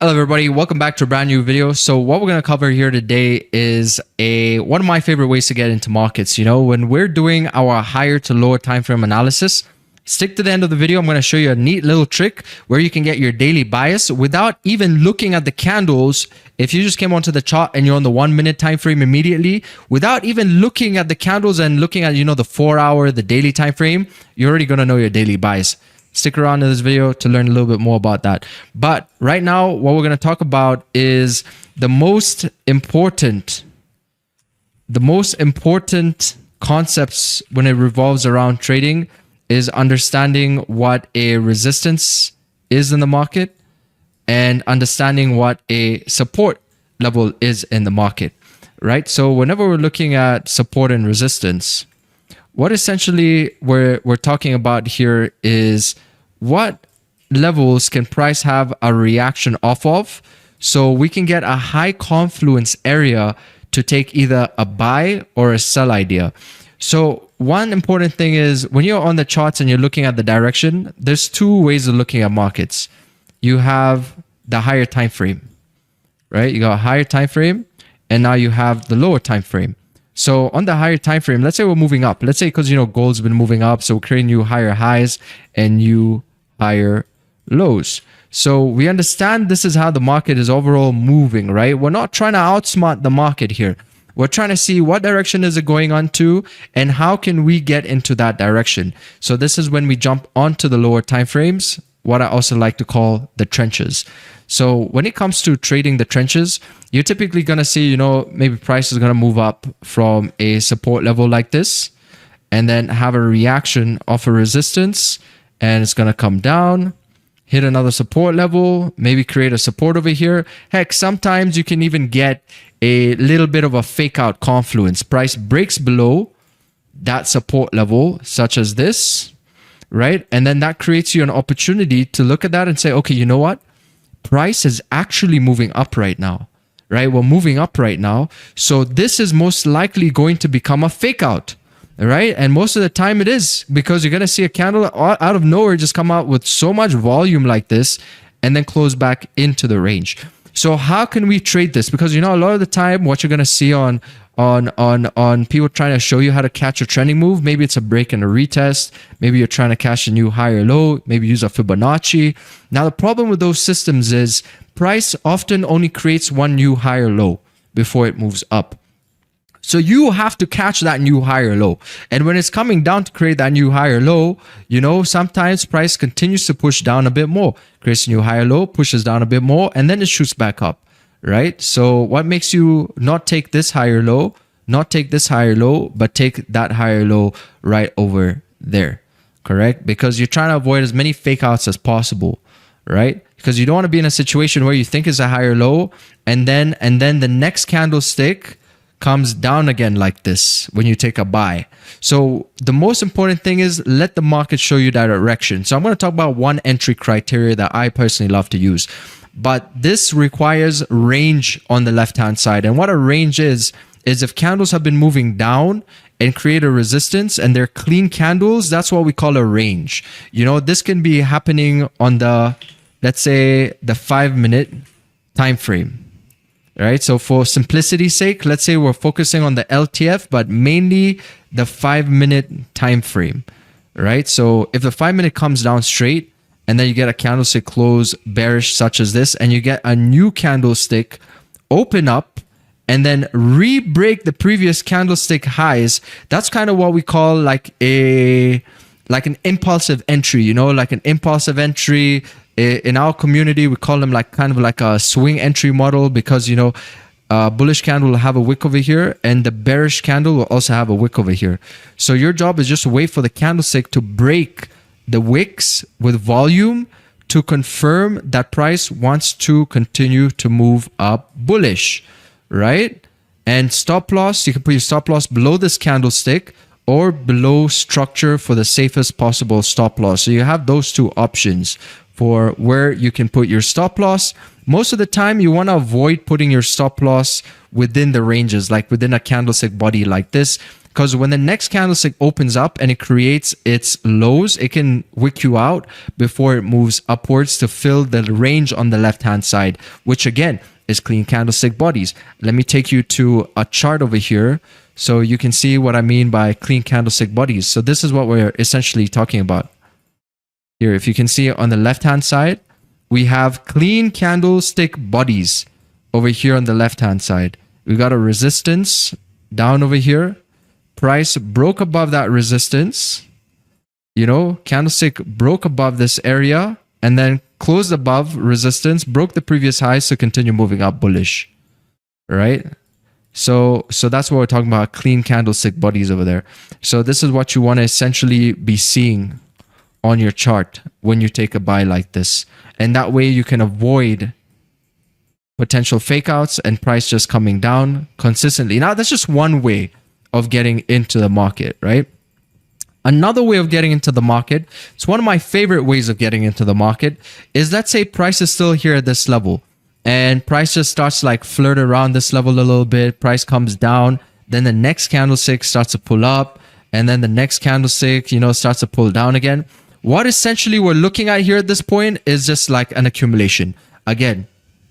Hello everybody, welcome back to a brand new video. So what we're going to cover here today is one of my favorite ways to get into markets. You know, when we're doing our higher to lower time frame analysis, stick to the end of the video. I'm going to show you a neat little trick where you can get your daily bias without even looking at the candles. If you just came onto the chart and you're on the 1 minute time frame immediately, without even looking at the candles and looking at, you know, the 4 hour, the daily time frame, you're already going to know your daily bias. Stick around in this video to learn a little bit more about that. But right now, what we're going to talk about is the most important concepts when it revolves around trading is understanding what a resistance is in the market and understanding what a support level is in the market, right? So whenever we're looking at support and resistance, what essentially we're talking about here is what levels can price have a reaction off of so we can get a high confluence area to take either a buy or a sell idea. So one important thing is when you're on the charts and you're looking at the direction, there's two ways of looking at markets. You have the higher time frame, right? You got a higher time frame and now you have the lower time frame. So on the higher time frame, let's say we're moving up. Let's say because, you know, gold's been moving up, so we're creating new higher highs and new higher lows. So we understand this is how the market is overall moving, right? We're not trying to outsmart the market here. We're trying to see what direction is it going on to and how can we get into that direction. So this is when we jump onto the lower time frames, what I also like to call the trenches. So when it comes to trading the trenches, you're typically going to see, you know, maybe price is going to move up from a support level like this and then have a reaction of a resistance and it's going to come down, hit another support level, maybe create a support over here. Heck, sometimes you can even get a little bit of a fake out confluence. Price breaks below that support level, such as this, right? And then that creates you an opportunity to look at that and say, okay, you know what? Price is actually moving up right now, right? We're moving up right now. So this is most likely going to become a fake out, right? And most of the time it is, because you're going to see a candle out of nowhere just come out with so much volume like this and then close back into the range. So how can we trade this? Because, you know, a lot of the time what you're going to see on people trying to show you how to catch a trending move, maybe it's a break and a retest, maybe you're trying to catch a new higher low, maybe use a Fibonacci. Now the problem with those systems is price often only creates one new higher low before it moves up. So you have to catch that new higher low. And when it's coming down to create that new higher low, you know, sometimes price continues to push down a bit more, creates a new higher low, pushes down a bit more, and then it shoots back up, right? So what makes you not take this higher low, not take this higher low, but take that higher low right over there, correct? Because you're trying to avoid as many fake outs as possible, right? Because you don't want to be in a situation where you think it's a higher low and then the next candlestick comes down again like this when you take a buy. So the most important thing is let the market show you that direction. So I'm going to talk about one entry criteria that I personally love to use, but this requires range on the left hand side. And what a range is if candles have been moving down and create a resistance and they're clean candles, that's what we call a range. You know, this can be happening on the, let's say, the 5 minute time frame. Right, so for simplicity's sake, let's say we're focusing on the LTF, but mainly the 5 minute time frame, right? So if the 5 minute comes down straight and then you get a candlestick close bearish such as this, and you get a new candlestick open up and then re-break the previous candlestick highs, that's kind of what we call like an impulsive entry, you know, like an impulsive entry. In our community, we call them like kind of like a swing entry model, because, you know, bullish candle will have a wick over here and the bearish candle will also have a wick over here. So your job is just to wait for the candlestick to break the wicks with volume to confirm that price wants to continue to move up bullish, right? And stop loss, you can put your stop loss below this candlestick or below structure for the safest possible stop loss. So you have those two options for where you can put your stop loss. Most of the time, you want to avoid putting your stop loss within the ranges, like within a candlestick body like this, because when the next candlestick opens up and it creates its lows, it can wick you out before it moves upwards to fill the range on the left hand side, which again is clean candlestick bodies. Let me take you to a chart over here so you can see what I mean by clean candlestick bodies. So this is what we're essentially talking about here. If you can see on the left hand side, we have clean candlestick bodies over here on the left hand side. We got a resistance down over here. Price broke above that resistance. You know, candlestick broke above this area and then closed above resistance, broke the previous high, so continue moving up bullish. Right? So that's what we're talking about, clean candlestick bodies over there. So this is what you want to essentially be seeing on your chart when you take a buy like this. And that way you can avoid potential fake outs and price just coming down consistently. Now, that's just one way of getting into the market, right? Another way of getting into the market, it's one of my favorite ways of getting into the market, is let's say price is still here at this level and price just starts to like flirt around this level a little bit. Price comes down, then the next candlestick starts to pull up, and then the next candlestick, you know, starts to pull down again. What essentially we're looking at here at this point is just like an accumulation. Again,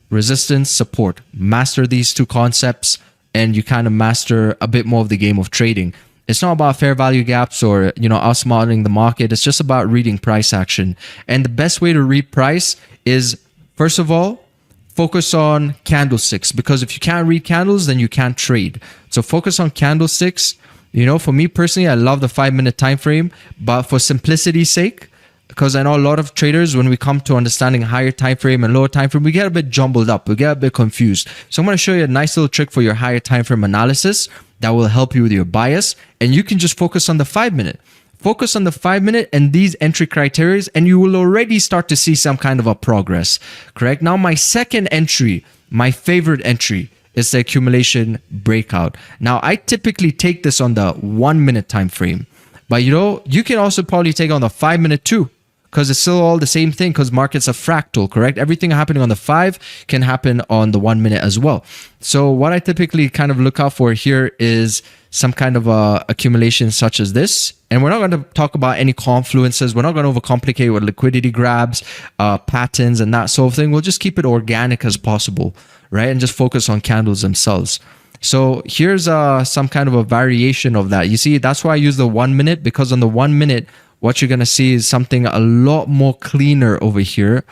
resistance, support. Master these two concepts and you kind of master a bit more of the game of trading. It's not about fair value gaps or, you know, outsmarting the market. It's just about reading price action. And the best way to read price is, first of all, focus on candlesticks, because if you can't read candles, then you can't trade. So focus on candlesticks. You know, for me personally, I love the 5-minute time frame, but for simplicity's sake, because I know a lot of traders, when we come to understanding higher time frame and lower time frame, we get a bit jumbled up, we get a bit confused. So I'm going to show you a nice little trick for your higher time frame analysis that will help you with your bias, and you can just focus on the 5-minute. Focus on the 5-minute and these entry criteria, and you will already start to see some kind of a progress. Correct? Now, my second entry, my favorite entry, is the accumulation breakout. Now, I typically take this on the 1-minute time frame, but you know, you can also probably take on the 5-minute too, because it's still all the same thing, because markets are fractal, correct? Everything happening on the 5 can happen on the 1-minute as well. So what I typically kind of look out for here is some kind of accumulation such as this. And we're not going to talk about any confluences. We're not going to overcomplicate with liquidity grabs, patterns, and that sort of thing. We'll just keep it organic as possible, right? And just focus on candles themselves. So here's some kind of a variation of that. You see, that's why I use the 1-minute, because on the 1-minute, what you're going to see is something a lot more cleaner over here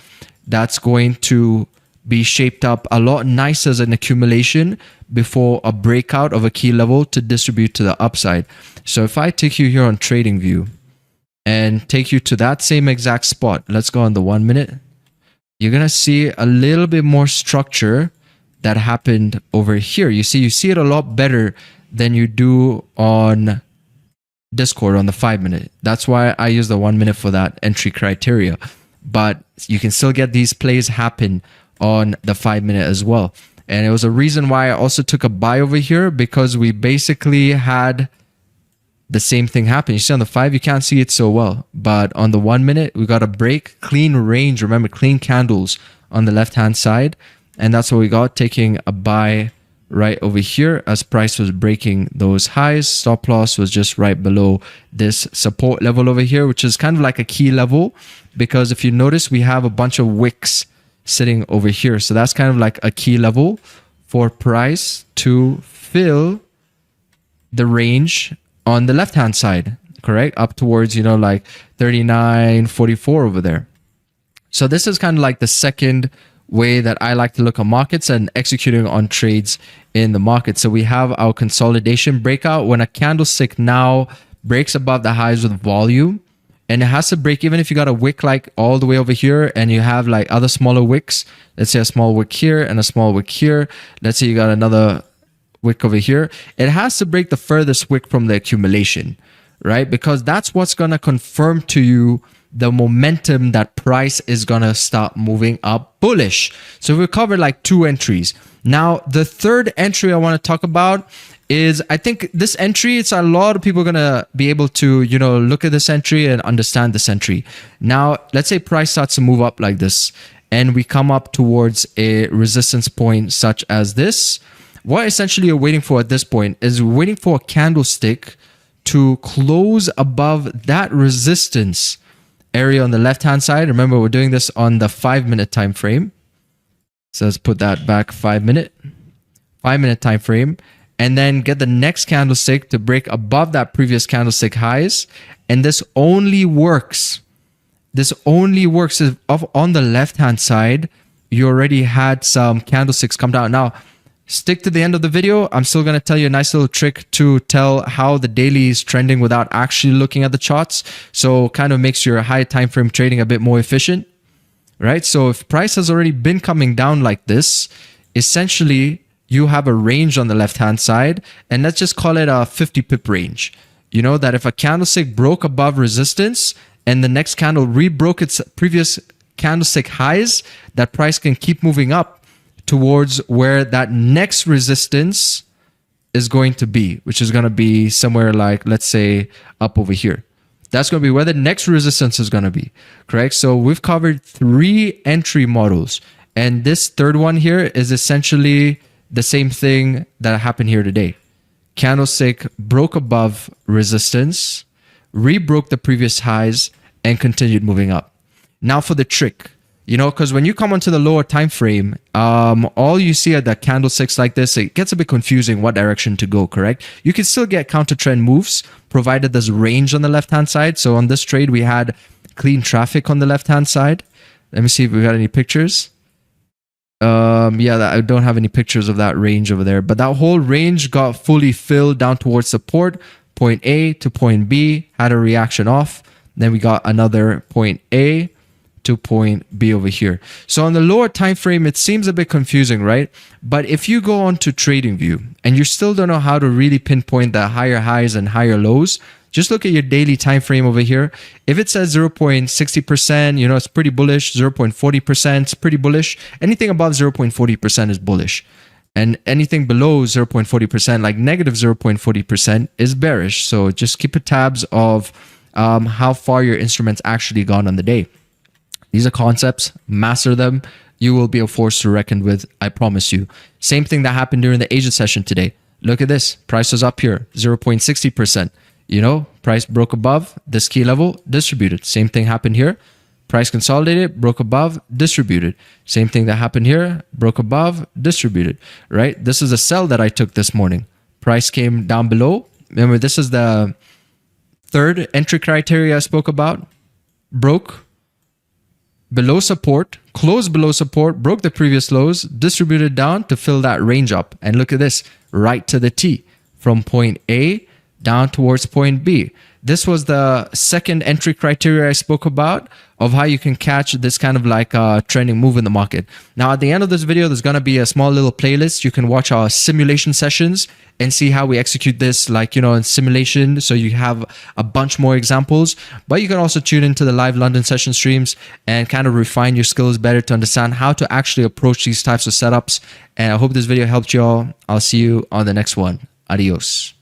that's going to be shaped up a lot nicer as an accumulation before a breakout of a key level to distribute to the upside. So if I take you here on TradingView and take you to that same exact spot, let's go on the 1-minute, you're going to see a little bit more structure that happened over here. You see it a lot better than you do on Discord on the 5-minute. That's why I use the 1-minute for that entry criteria. But you can still get these plays happen on the 5-minute as well. And it was a reason why I also took a buy over here, because we basically had the same thing happen. You see on the 5, you can't see it so well. But on the 1-minute, we got a break, clean range. Remember, clean candles on the left-hand side. And that's what we got, taking a buy right over here as price was breaking those highs. Stop loss was just right below this support level over here, which is kind of like a key level, because if you notice, we have a bunch of wicks sitting over here. So that's kind of like a key level for price to fill the range on the left hand side, correct? Up towards, you know, like 39.44 over there. So this is kind of like the second way that I like to look at markets and executing on trades in the market. So we have our consolidation breakout when a candlestick now breaks above the highs with volume, and it has to break even if you got a wick like all the way over here and you have like other smaller wicks. Let's say a small wick here and a small wick here. Let's say you got another wick over here. It has to break the furthest wick from the accumulation, right? Because that's what's going to confirm to you the momentum that price is going to start moving up bullish. So we covered like 2 entries. Now, the third entry I want to talk about is, I think this entry, it's a lot of people going to be able to, you know, look at this entry and understand this entry. Now, let's say price starts to move up like this and we come up towards a resistance point such as this. What essentially you're waiting for at this point is waiting for a candlestick to close above that resistance area on the left hand side. Remember, we're doing this on the 5-minute time frame. So let's put that back 5-minute time frame, and then get the next candlestick to break above that previous candlestick highs. And this only works if on the left hand side you already had some candlesticks come down. Now stick to the end of the video. I'm still going to tell you a nice little trick to tell how the daily is trending without actually looking at the charts, so kind of makes your high time frame trading a bit more efficient, right? So if price has already been coming down like this, essentially you have a range on the left hand side, and let's just call it a 50 pip range. You know that if a candlestick broke above resistance and the next candle rebroke its previous candlestick highs, that price can keep moving up towards where that next resistance is going to be, which is going to be somewhere like, let's say, up over here. That's going to be where the next resistance is going to be, correct? So we've covered 3 entry models, and this third one here is essentially the same thing that happened here today. Candlestick broke above resistance, rebroke the previous highs, and continued moving up. Now for the trick, you know, because when you come onto the lower time frame, all you see are the candlesticks like this. It gets a bit confusing what direction to go, correct? You can still get counter trend moves provided there's range on the left hand side. So on this trade, we had clean traffic on the left hand side. Let me see if we got any pictures. Yeah, I don't have any pictures of that range over there, but that whole range got fully filled down towards support, point A to point B, had a reaction off. Then we got another point A to point B over here. So on the lower time frame, it seems a bit confusing, right? But if you go on to TradingView and you still don't know how to really pinpoint the higher highs and higher lows, just look at your daily time frame over here. If it says 0.60%, you know, it's pretty bullish. 0.40%, it's pretty bullish. Anything above 0.40% is bullish. And anything below 0.40%, like negative 0.40%, is bearish. So just keep a tabs of how far your instrument's actually gone on the day. These are concepts. Master them. You will be a force to reckon with, I promise you. Same thing that happened during the Asia session today. Look at this. Price was up here, 0.60%. You know, price broke above this key level, distributed. Same thing happened here. Price consolidated, broke above, distributed. Same thing that happened here, broke above, distributed, right? This is a sell that I took this morning. Price came down below. Remember, this is the third entry criteria I spoke about. Broke below support, closed below support, broke the previous lows, distributed down to fill that range up. And look at this, right to the T, from point A down towards point B. This was the second entry criteria I spoke about of how you can catch this kind of like trending move in the market. Now, at the end of this video, there's going to be a small little playlist. You can watch our simulation sessions and see how we execute this, like, you know, in simulation. So you have a bunch more examples, but you can also tune into the live London session streams and kind of refine your skills better to understand how to actually approach these types of setups. And I hope this video helped you all. I'll see you on the next one. Adios.